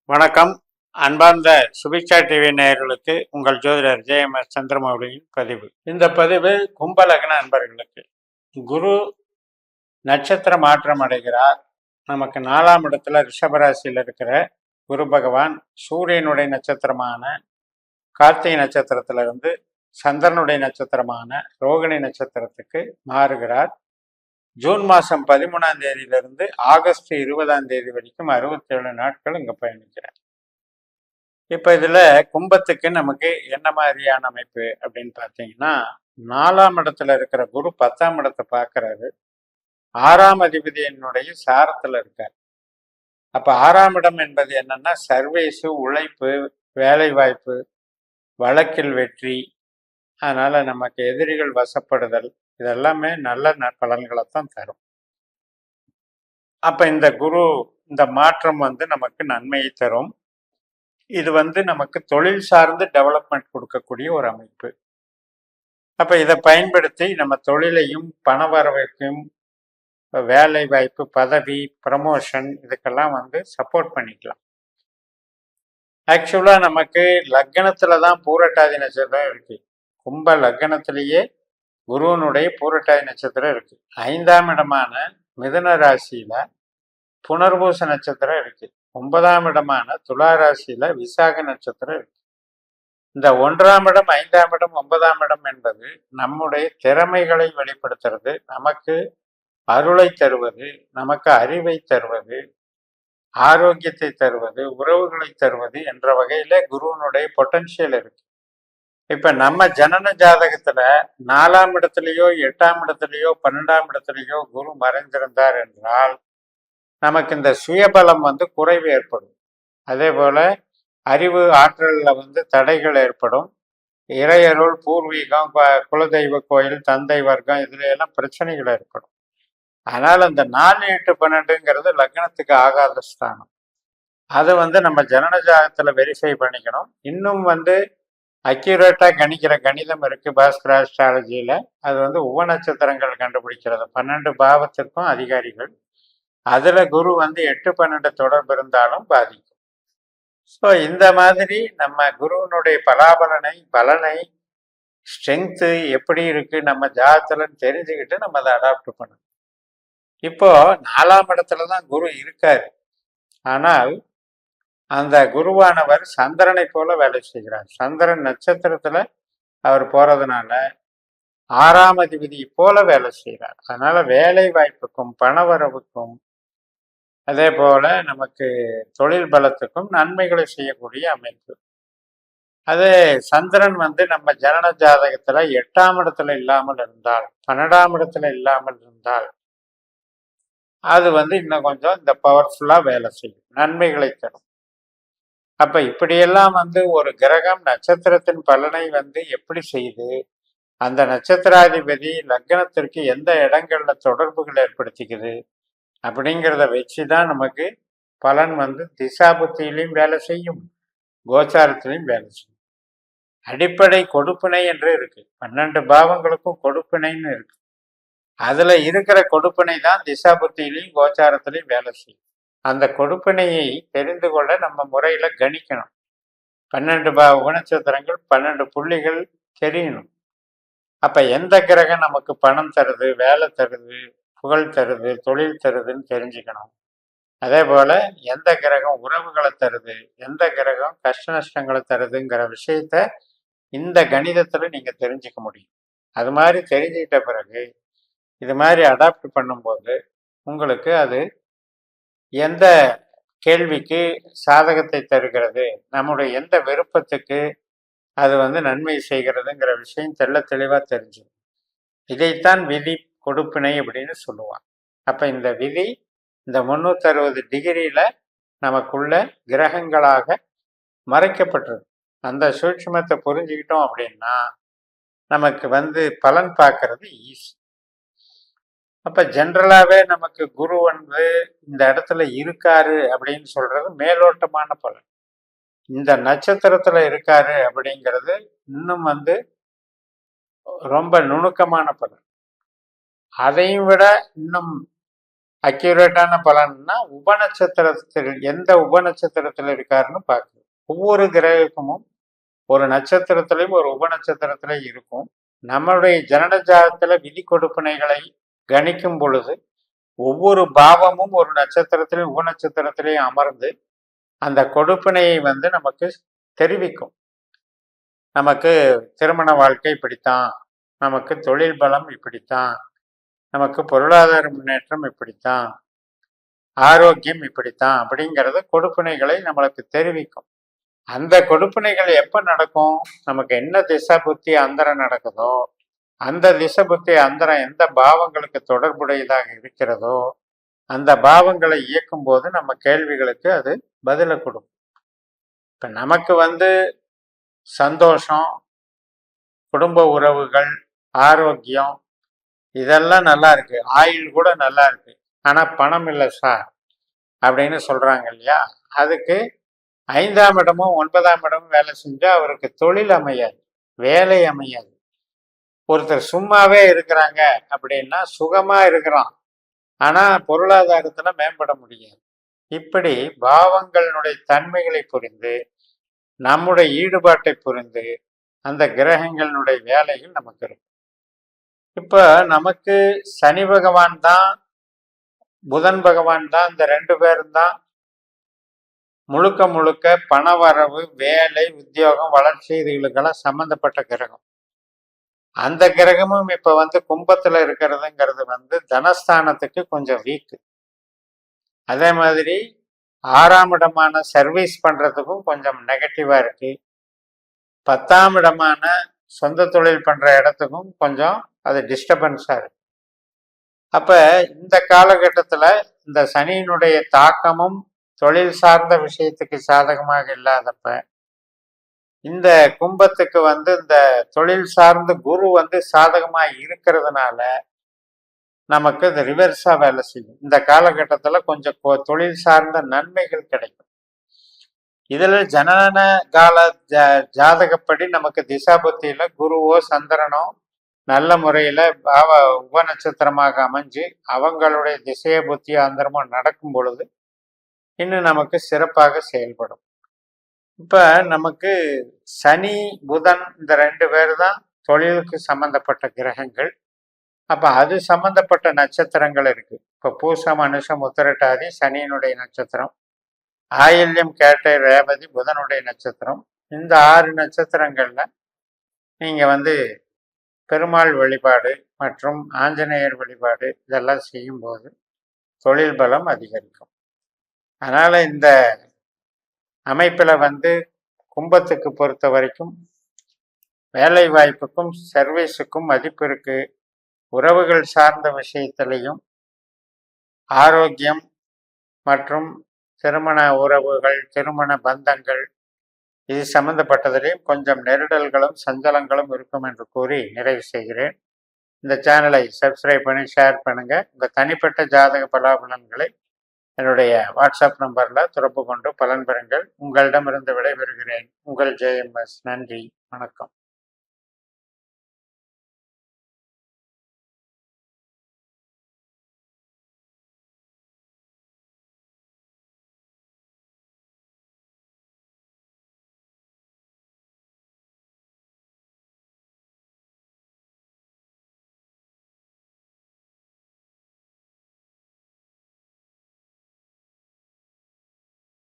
வணக்கம். அன்பார்ந்த சுபிக்ஷா டிவி நேயர்களுக்கு உங்கள் ஜோதிடர் ஜெயமஸ் சந்திரமௌலியின் பதிவு. இந்த பதிவு கும்ப லக்ன அன்பர்களுக்கு. குரு நட்சத்திர மாற்றம் அடைகிறார். நமக்கு 4ஆம் இடத்துல ரிஷபராசியில் இருக்கிற குரு பகவான் சூரியனுடைய நட்சத்திரமான கார்த்திகை நட்சத்திரத்திலிருந்து சந்திரனுடைய நட்சத்திரமான ரோகிணி நட்சத்திரத்துக்கு மாறுகிறார். ஜூன் மாதம் 13ஆம் தேதியிலிருந்து ஆகஸ்ட் 20ஆம் தேதி வரைக்கும் 67 நாட்கள் இங்கே பயணிக்கிறார். இப்போ இதில் கும்பத்துக்கு நமக்கு என்ன மாதிரியான அமைப்பு அப்படின்னு பார்த்தீங்கன்னா, 4ஆம் இடத்துல இருக்கிற குரு 10ஆம் இடத்தை பார்க்கறாரு. 6ஆம் அதிபதியினுடைய சாரத்தில் இருக்கார். அப்போ 6ஆம் இடம் என்பது என்னன்னா சர்வீஸு, உழைப்பு, வேலை வாய்ப்பு, வழக்கில் வெற்றி, அதனால நமக்கு எதிரிகள் வசப்படுதல், இதெல்லாமே நல்ல பலன்களை தான் தரும். அப்ப இந்த மாற்றம் நமக்கு நன்மையை தரும். இது நமக்கு தொழில் சார்ந்து டெவலப்மெண்ட் கொடுக்கக்கூடிய ஒரு அமைப்பு. அப்ப இதை பயன்படுத்தி நம்ம தொழிலையும் பண வரவைக்கும் வேலை வாய்ப்பு, பதவி, ப்ரமோஷன் இதுக்கெல்லாம் சப்போர்ட் பண்ணிக்கலாம். ஆக்சுவலா நமக்கு லக்னத்துல தான் பூரட்டாதி நட்சத்திரம் இருக்கு. கும்ப லக்னத்திலேயே குருவனுடைய பூரட்டாதி நட்சத்திரம் இருக்கு. 5ஆம் இடமான மிதுன ராசியில புனர்பூச நட்சத்திரம் இருக்கு. 9ஆம் இடமான துலா ராசியில விசாக நட்சத்திரம் இருக்கு. இந்த 1ஆம் இடம், 5ஆம் இடம், 9ஆம் இடம் என்பது நம்முடைய திறமைகளை வெளிப்படுத்துறது, நமக்கு அருளை தருவது, நமக்கு அறிவை தருவது, ஆரோக்கியத்தை தருவது, உறவுகளை தருவது என்ற வகையில குருவனுடைய பொட்டன்ஷியல் இருக்கு. இப்ப நம்ம ஜனன ஜாதகத்துல 4ஆம் இடத்துலயோ 8ஆம் இடத்துலயோ 12ஆம் இடத்துலயோ குரு மறைந்திருந்தார் என்றால் நமக்கு இந்த சுயபலம் குறைவு ஏற்படும். அதே போல அறிவு ஆற்றல்ல தடைகள் ஏற்படும். இறையருள், பூர்வீகம், குலதெய்வ கோயில், தந்தை வர்க்கம், இதுல எல்லாம் பிரச்சனைகள் ஏற்படும். அதனால அந்த 4, 8, 12ங்கிறது லக்னத்துக்கு ஆகாத ஸ்தானம். அதை நம்ம ஜனன ஜாதகத்துல வெரிஃபை பண்ணிக்கணும். இன்னும் அக்யூரேட்டா கணிக்கிற கணிதம் இருக்கு பாஸ்கர் ஆஸ்ட்ராலஜியில. அது உப நட்சத்திரங்கள் கண்டுபிடிக்கிறது. 12 பாவத்திற்கும் அதிகாரிகள். அதுல குரு 8, 12 தொடர்பு இருந்தாலும் பாதிக்கும். ஸோ இந்த மாதிரி நம்ம குருவனுடைய பலனை ஸ்ட்ரென்த்து எப்படி இருக்கு நம்ம ஜாதகத்துலன்னு தெரிஞ்சுக்கிட்டு நம்ம அதை அடாப்ட் பண்ணணும். இப்போ 4ஆம் இடத்துலதான் குரு இருக்காரு. ஆனால் அந்த குருவானவர் சந்திரனை போல வேலை செய்கிறார். சந்திரன் நட்சத்திரத்துல அவர் போறதுனால 6ஆம் அதிபதி போல வேலை செய்கிறார். அதனால வேலை வாய்ப்புக்கும் பணவரவுக்கும் அதே போல நமக்கு தொழில் பலத்துக்கும் நன்மைகளை செய்யக்கூடிய அமைப்பு. அதே சந்திரன் நம்ம ஜனன ஜாதகத்துல 8ஆம் இடத்துல இல்லாமல் இருந்தால், 12ஆம் இடத்துல இல்லாமல் இருந்தால் அது இன்னும் கொஞ்சம் இந்த பவர்ஃபுல்லா வேலை செய்யும், நன்மைகளை தரும். அப்ப இப்படியெல்லாம் ஒரு கிரகம் நட்சத்திரத்தின் பலனை எப்படி செய்யுது, அந்த நட்சத்திராதிபதி லக்னத்திற்கு எந்த இடங்கள்ல தொடர்புகள் ஏற்படுத்திக்குது அப்படிங்கிறத வச்சுதான் நமக்கு பலன் திசாபுத்தியிலையும் வேலை செய்யும், கோச்சாரத்திலையும் வேலை செய்யும். அடிப்படை கொடுப்பினை என்று இருக்கு. 12 பாவங்களுக்கும் கொடுப்பினைன்னு இருக்கு. அதுல இருக்கிற கொடுப்பினை தான் திசாபுத்தியிலையும் கோச்சாரத்திலையும் வேலை செய்யும். அந்த கொடுப்பினையை தெரிந்து கொள்ள நம்ம முறையில கணிக்கணும். 12 குணநட்சத்திரங்கள், 12 புள்ளிகள் தெரியணும். அப்ப எந்த கிரகம் நமக்கு பணம் தருது, வேலை தருது, புகழ் தருது, தொழில் தருதுன்னு தெரிஞ்சுக்கணும். அதே போல எந்த கிரகம் உறவுகளை தருது, எந்த கிரகம் கஷ்ட நஷ்டங்களை தருதுங்கிற விஷயத்த இந்த கணிதத்துல நீங்க தெரிஞ்சுக்க முடியும். அது மாதிரி தெரிஞ்சுக்கிட்ட பிறகு இது மாதிரி அடாப்ட் பண்ணும்போது உங்களுக்கு அது எந்த கேள்விக்கு சாதகத்தை தருகிறது, நம்முடைய எந்த விருப்பத்துக்கு அது நன்மை செய்கிறதுங்கிற விஷயம் தெளிவா தெரிஞ்சிடும். இதைத்தான் விதி கொடுப்பினை அப்படின்னு சொல்லுவாங்க. அப்ப இந்த விதி இந்த 360 டிகிரியில நமக்குள்ள கிரகங்களாக மறைக்கப்பட்டிருக்கு. அந்த சூட்சுமத்தை புரிஞ்சுக்கிட்டோம் அப்படின்னா நமக்கு பலன் பார்க்கறது ஈஸி. அப்ப ஜென்ரலாவே நமக்கு குரு இந்த இடத்துல இருக்காரு அப்படின்னு சொல்றது மேலோட்டமான பலன். இந்த நட்சத்திரத்துல இருக்காரு அப்படிங்கிறது இன்னும் ரொம்ப நுணுக்கமான பலன். அதையும் விட இன்னும் அக்யூரேட்டான பலன்னா உபநட்சத்திரத்தில் எந்த உபநட்சத்திரத்தில் இருக்காருன்னு பார்க்கணும். ஒவ்வொரு கிரகமும் ஒரு நட்சத்திரத்திலையும் ஒரு உபநட்சத்திரத்திலையும் இருக்கும். நம்மளுடைய ஜனன ஜாதகத்துல விதி கொடுப்பினைகளை கணிக்கும் பொழுது ஒவ்வொரு பாவமும் ஒரு நட்சத்திரத்திலையும் உபநட்சத்திரத்திலையும் அமர்ந்து அந்த கொடுப்பினையை நமக்கு தெரிவிக்கும். நமக்கு திருமண வாழ்க்கை இப்படித்தான், நமக்கு தொழில் பலம் இப்படித்தான், நமக்கு பொருளாதார முன்னேற்றம் இப்படித்தான், ஆரோக்கியம் இப்படித்தான் அப்படிங்கிறது கொடுப்பினைகளை நம்மளுக்கு தெரிவிக்கும். அந்த கொடுப்பினைகள் எப்ப நடக்கும்? நமக்கு என்ன திசை புத்தி அந்தரம் நடக்குதோ அந்த திசை புத்தி அந்தரம் எந்த பாவங்களுக்கு தொடர்புடையதாக இருக்கிறதோ அந்த பாவங்களை இயக்கும் போது நம்ம கேள்விகளுக்கு அது பதிலை கொடுக்கும். இப்ப நமக்கு சந்தோஷம், குடும்ப உறவுகள், ஆரோக்கியம் இதெல்லாம் நல்லா இருக்கு, ஆயுள் கூட நல்லா இருக்கு, ஆனா பணம் இல்லை சார் அப்படின்னு சொல்றாங்க இல்லையா? அதுக்கு 5ஆம் இடமும் 9ஆம் இடமும் வேலை செஞ்சா அவருக்கு தொழில் அமையாது, வேலை அமையாது. ஒருத்தர் சும்மாவே இருக்கிறாங்க அப்படின்னா சுகமா இருக்கிறான், ஆனா பொருளாதாரத்துல மேம்பட முடியாது. இப்படி பாவங்களுடைய தன்மைகளை புரிந்து நம்முடைய ஈடுபாட்டை புரிந்து அந்த கிரகங்களுடைய வேலைகள் நமக்கு இருக்கும். இப்ப நமக்கு சனி பகவான் தான், புதன் பகவான் தான், இந்த 2 பேரும் தான் முழுக்க முழுக்க பண வரவு, வேலை, உத்தியோகம், வளர்ச்சி இதுகளுக்கெல்லாம் சம்பந்தப்பட்ட கிரகம். அந்த கிரகமும் இப்ப கும்பத்துல இருக்கிறதுங்கிறது தனஸ்தானத்துக்கு கொஞ்சம் வீக்கு. அதே மாதிரி 6ஆம் இடமான சர்வீஸ் பண்றதுக்கும் கொஞ்சம் நெகட்டிவா இருக்கு. 10ஆம் இடமான சொந்த தொழில் பண்ற இடத்துக்கும் கொஞ்சம் அது டிஸ்டர்பன்ஸா இருக்கு. அப்ப இந்த காலகட்டத்துல இந்த சனியினுடைய தாக்கமும் தொழில் சார்ந்த விஷயத்துக்கு சாதகமாக இல்லாதப்ப இந்த கும்பத்துக்கு இந்த தொழில் சார்ந்த குரு சாதகமா இருக்கிறதுனால நமக்கு இது ரிவர்ஸா வேலை செய்யும். இந்த காலகட்டத்துல கொஞ்சம் தொழில் சார்ந்த நன்மைகள் கிடைக்கும். இதுல ஜனன கால ஜாதகப்படி நமக்கு திசாபுத்தியில குருவோ சந்திரனோ நல்ல முறையில பாவ உபநட்சத்திரமாக அமைஞ்சு அவங்களுடைய திசைய புத்தியோ அந்தரமோ நடக்கும் பொழுது இன்னும் நமக்கு சிறப்பாக செயல்படும். இப்ப நமக்கு சனி புதன் இந்த 2 பேர் தான் தொழிலுக்கு சம்பந்தப்பட்ட கிரகங்கள். அப்ப அது சம்பந்தப்பட்ட நட்சத்திரங்கள் இருக்கு. இப்ப பூசம், அனுஷம், உத்திரட்டாதி சனியினுடைய நட்சத்திரம், ஆயில்யம், கேட்டை, ரேவதி புதனுடைய நட்சத்திரம். இந்த 6 நட்சத்திரங்கள்ல நீங்க பெருமாள் வழிபாடு மற்றும் ஆஞ்சநேயர் வழிபாடு இதெல்லாம் செய்யும்போது தொழில் பலம் அதிகரிக்கும். அதனால இந்த அமைப்புல கும்பத்துக்கு பொறுத்த வரைக்கும் வேலை வாய்ப்புக்கும் சர்வீஸுக்கும் மதிப்பு இருக்கு. உறவுகள் சார்ந்த விஷயத்திலையும் ஆரோக்கியம் மற்றும் திருமண உறவுகள், திருமண பந்தங்கள் இது சம்பந்தப்பட்டதிலையும் கொஞ்சம் நெருடல்களும் சஞ்சலங்களும் இருக்கும் என்று கூறி நிறைவு செய்கிறேன். இந்த சேனலை சப்ஸ்கிரைப் பண்ணி ஷேர் பண்ணுங்க. உங்கள் தனிப்பட்ட ஜாதக பலாபலன்களை என்னுடைய வாட்ஸ்அப் நம்பரில் தொடர்பு கொண்டு பலன் பெறுங்கள். உங்களிடமிருந்து விடைபெறுகிறேன். உங்கள் JMS. நன்றி, வணக்கம்.